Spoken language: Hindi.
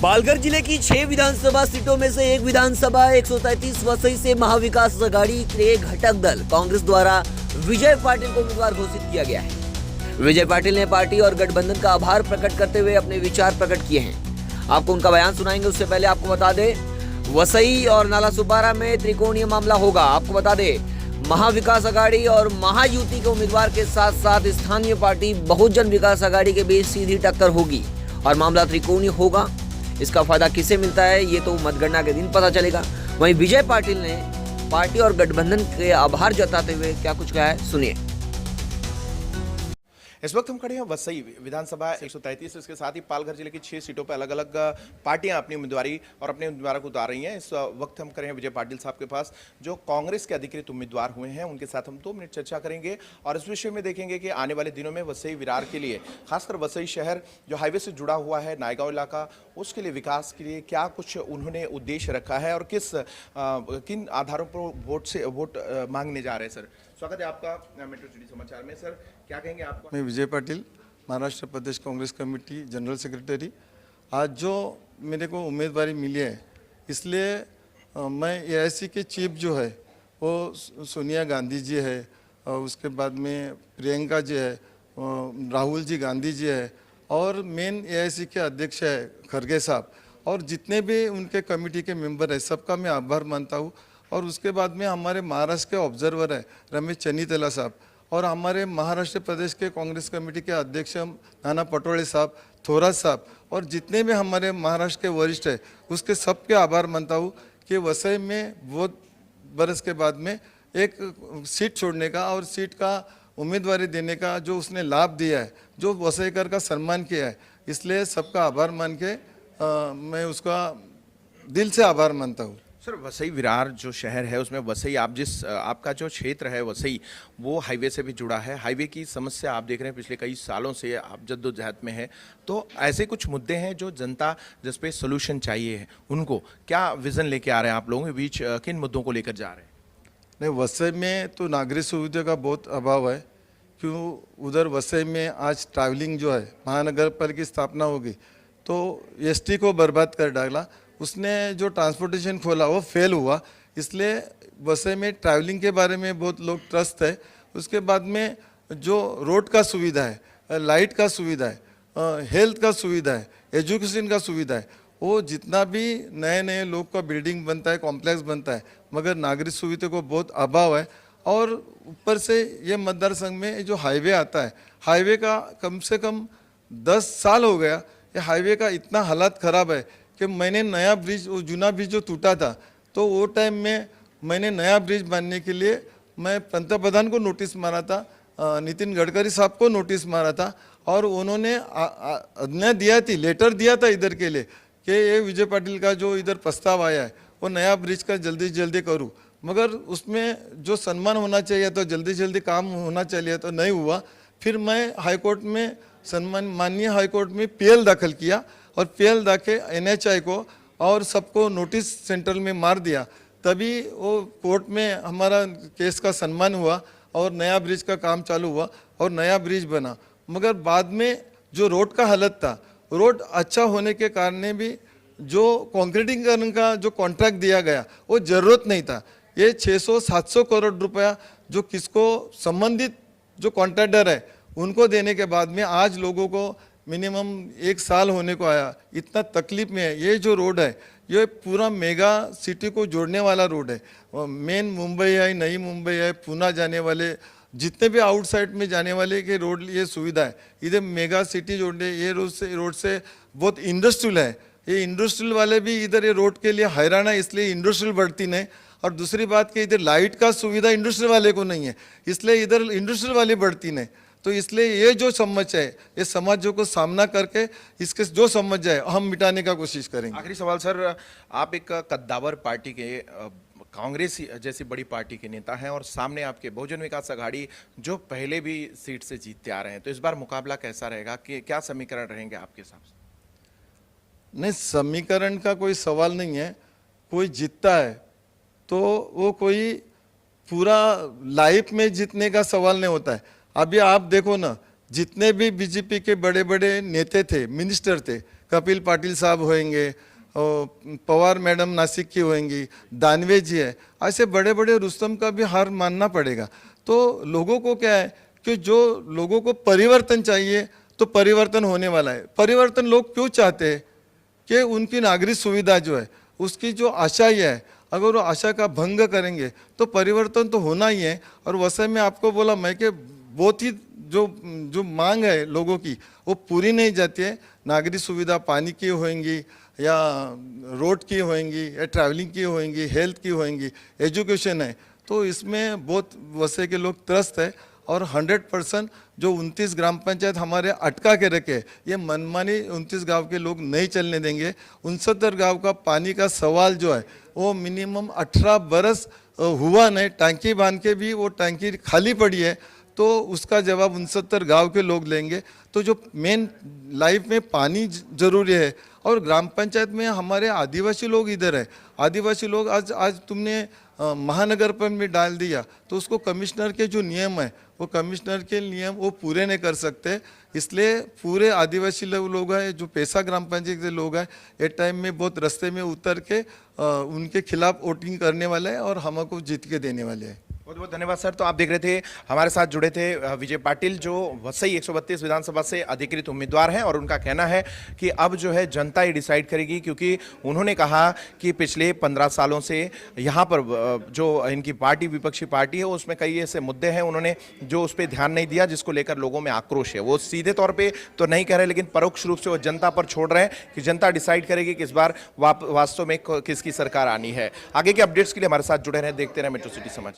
पालघर जिले की 6 विधानसभा सीटों में से एक विधानसभा 133 वसई से महाविकास आघाड़ी के घटक दल कांग्रेस द्वारा विजय पाटिल को उम्मीदवार घोषित किया गया है। विजय पाटिल ने पार्टी और गठबंधन का आभार प्रकट करते हुए अपने विचार प्रकट किए हैं। आपको उनका बयान सुनाएंगे, उससे पहले आपको बता दें वसई और नालासोपारा में त्रिकोणीय मामला होगा। आपको बता दें महाविकास आघाड़ी और महायुति के उम्मीदवार के साथ साथ स्थानीय पार्टी बहुजन विकास आघाड़ी के बीच सीधी टक्कर होगी और मामला त्रिकोणीय होगा। इसका फायदा किसे मिलता है ये तो मतगणना के दिन पता चलेगा। वहीं विजय पाटिल ने पार्टी और गठबंधन के आभार जताते हुए क्या कुछ कहा है, सुनिए। इस वक्त हम खड़े हैं वसई विधानसभा 133। इसके साथ ही पालघर जिले की 6 सीटों पर अलग अलग पार्टियां अपनी उम्मीदवारी और अपने उम्मीदवारों को उतार रही हैं। इस वक्त हम खड़े हैं विजय पाटिल साहब के पास, जो कांग्रेस के अधिकृत उम्मीदवार हुए हैं। उनके साथ हम 2 मिनट चर्चा करेंगे और इस विषय में देखेंगे कि आने वाले दिनों में वसई विरार के लिए, खासकर वसई शहर जो हाईवे से जुड़ा हुआ है, नायगांव इलाका, उसके लिए विकास के लिए क्या कुछ उन्होंने उद्देश्य रखा है और किन आधारों पर वोट मांगने जा रहे हैं। सर, स्वागत है आपका मेट्रो सिटी समाचार में। सर, क्या कहेंगे आप? मैं विजय पाटिल, महाराष्ट्र प्रदेश कांग्रेस कमेटी जनरल सेक्रेटरी। आज जो मेरे को उम्मीदवारी मिली है, इसलिए मैं एआईसी के चीफ जो है वो सोनिया गांधी जी है, और उसके बाद में प्रियंका जी है, राहुल जी गांधी जी है, और मेन एआईसी के अध्यक्ष है खड़गे साहब, और जितने भी उनके कमेटी के मेंबर है सबका मैं आभार मानता हूँ। और उसके बाद में हमारे महाराष्ट्र के ऑब्जर्वर है रमेश चन्नीतेला साहब, और हमारे महाराष्ट्र प्रदेश के कांग्रेस कमेटी के अध्यक्ष नाना पटोले साहब, थोरात साहब, और जितने भी हमारे महाराष्ट्र के वरिष्ठ है उसके सबके आभार मानता हूँ कि वसई में बहुत बरस के बाद में एक सीट छोड़ने का और सीट का उम्मीदवारी देने का जो उसने लाभ दिया है, जो वसईकर का सम्मान किया है, इसलिए सबका आभार मान के मैं उसका दिल से आभार मानता हूँ। सर, वसई विरार जो शहर है उसमें वसई आपका जो क्षेत्र है वसई, वो हाईवे से भी जुड़ा है। हाईवे की समस्या आप देख रहे हैं पिछले कई सालों से आप जद्दोजहद में है, तो ऐसे कुछ मुद्दे हैं जो जनता जिस पे सोल्यूशन चाहिए है, उनको क्या विजन लेके आ रहे हैं आप लोगों के बीच, किन मुद्दों को लेकर जा रहे हैं? नहीं, वसई में तो नागरिक सुविधा का बहुत अभाव है, क्यों उधर वसई में आज ट्रैवलिंग जो है, महानगर पालिका की स्थापना होगी तो एसटी को बर्बाद कर डाला। उसने जो ट्रांसपोर्टेशन खोला वो फेल हुआ, इसलिए वसई में ट्रैवलिंग के बारे में बहुत लोग ट्रस्ट है। उसके बाद में जो रोड का सुविधा है, लाइट का सुविधा है, हेल्थ का सुविधा है, एजुकेशन का सुविधा है, वो जितना भी नए नए लोग का बिल्डिंग बनता है, कॉम्प्लेक्स बनता है, मगर नागरिक सुविधा को बहुत अभाव है। और ऊपर से ये मतदार संघ में जो हाईवे आता है, हाईवे का कम से कम 10 साल हो गया, ये हाईवे का इतना हालत ख़राब है कि मैंने नया ब्रिज, वो जूना ब्रिज जो टूटा था, तो वो टाइम में मैंने नया ब्रिज बनने के लिए मैं पंतप्रधान को नोटिस मारा था, नितिन गडकरी साहब को नोटिस मारा था, और उन्होंने आज्ञा दिया थी, लेटर दिया था इधर के लिए कि ये विजय पाटिल का जो इधर प्रस्ताव आया है वो नया ब्रिज का जल्दी जल्दी करूँ, मगर उसमें जो सम्मान होना चाहिए तो जल्दी जल्दी काम होना चाहिए तो नहीं हुआ। फिर मैं हाईकोर्ट में माननीय हाईकोर्ट में पीएल दाखिल किया, और पीएल दाखे एनएचआई को और सबको नोटिस सेंट्रल में मार दिया, तभी वो कोर्ट में हमारा केस का सम्मान हुआ और नया ब्रिज का काम चालू हुआ और नया ब्रिज बना। मगर बाद में जो रोड का हालत था, रोड अच्छा होने के कारण भी जो कंक्रीटिंग का जो कॉन्ट्रैक्ट दिया गया वो ज़रूरत नहीं था। ये 600-700 करोड़ रुपया जो किसको संबंधित जो कॉन्ट्रैक्टर है उनको देने के बाद में आज लोगों को मिनिमम 1 साल होने को आया, इतना तकलीफ में है। ये जो रोड है ये पूरा मेगा सिटी को जोड़ने वाला रोड है। मेन मुंबई है, नई मुंबई है, पुणे जाने वाले जितने भी आउटसाइड में जाने वाले के रोड ये सुविधा है। इधर मेगा सिटी जोड़ने, ये रोड से बहुत इंडस्ट्रियल है, ये इंडस्ट्रियल वाले भी इधर ये रोड के लिए हैरान है, इसलिए इंडस्ट्रियल बढ़ती नहीं। और दूसरी बात कि इधर लाइट का सुविधा इंडस्ट्रियल वाले को नहीं है, इसलिए इधर इंडस्ट्रियल वाले बढ़ती नहीं। तो इसलिए ये जो समझ है, ये समाजों को सामना करके इसके जो समझ है हम मिटाने का कोशिश करेंगे। आखिरी सवाल सर, आप एक कद्दावर पार्टी के, कांग्रेस जैसी बड़ी पार्टी के नेता हैं और सामने आपके बहुजन विकास आघाड़ी जो पहले भी सीट से जीतते आ रहे हैं, तो इस बार मुकाबला कैसा रहेगा, कि क्या समीकरण रहेंगे आपके हिसाब से? नहीं, समीकरण का कोई सवाल नहीं है। कोई जीतता है तो वो कोई पूरा लाइफ में जीतने का सवाल नहीं होता है। अभी आप देखो ना, जितने भी बीजेपी के बड़े बड़े नेता थे, मिनिस्टर थे, कपिल पाटिल साहब होंगे, और पवार मैडम नासिक की होंगी, दानवे जी है, ऐसे बड़े बड़े रुस्तम का भी हार मानना पड़ेगा। तो लोगों को क्या है कि जो लोगों को परिवर्तन चाहिए तो परिवर्तन होने वाला है। परिवर्तन लोग क्यों चाहते हैं कि उनकी नागरिक सुविधा जो है उसकी जो आशा ही है, अगर वो आशा का भंग करेंगे तो परिवर्तन तो होना ही है। और वैसे में आपको बोला मैं कि बहुत ही जो मांग है लोगों की वो पूरी नहीं जाती है। नागरिक सुविधा पानी की होंगी या रोड की होंगी या ट्रैवलिंग की होंगी, हेल्थ की होंगी, एजुकेशन है, तो इसमें बहुत वैसे के लोग त्रस्त है। और 100% जो 29 ग्राम पंचायत हमारे अटका के रखे, ये मनमानी 29 गांव के लोग नहीं चलने देंगे। 69 गांव का पानी का सवाल जो है वो मिनिमम 18 बरस हुआ नहीं, टैंकी बांध के भी वो टैंकी खाली पड़ी है, तो उसका जवाब 69 गांव के लोग लेंगे। तो जो मेन लाइफ में पानी जरूरी है। और ग्राम पंचायत में हमारे आदिवासी लोग इधर है, आदिवासी लोग आज तुमने महानगर पर भी डाल दिया, तो उसको कमिश्नर के जो नियम है वो कमिश्नर के नियम वो पूरे नहीं कर सकते। इसलिए पूरे आदिवासी लोग हैं, जो पैसा ग्राम पंचायत के लोग हैं, एक टाइम में बहुत रास्ते में उतर के उनके खिलाफ वोटिंग करने वाले हैं और हमको जीत के देने वाले हैं। बहुत बहुत धन्यवाद सर। तो आप देख रहे थे, हमारे साथ जुड़े थे विजय पाटिल, जो वसई 132 विधानसभा से अधिकृत उम्मीदवार हैं, और उनका कहना है कि अब जो है जनता ही डिसाइड करेगी, क्योंकि उन्होंने कहा कि पिछले 15 सालों से यहाँ पर जो इनकी पार्टी विपक्षी पार्टी है उसमें कई ऐसे मुद्दे हैं उन्होंने जो उस पर ध्यान नहीं दिया, जिसको लेकर लोगों में आक्रोश है। वो सीधे तौर पर तो नहीं कह रहे, लेकिन परोक्ष रूप से वो जनता पर छोड़ रहे हैं कि जनता डिसाइड करेगी कि इस बार वास्तव में किसकी सरकार आनी है। आगे के अपडेट्स के लिए हमारे साथ जुड़े रहें, देखते रहें मेट्रो सिटी समाचार।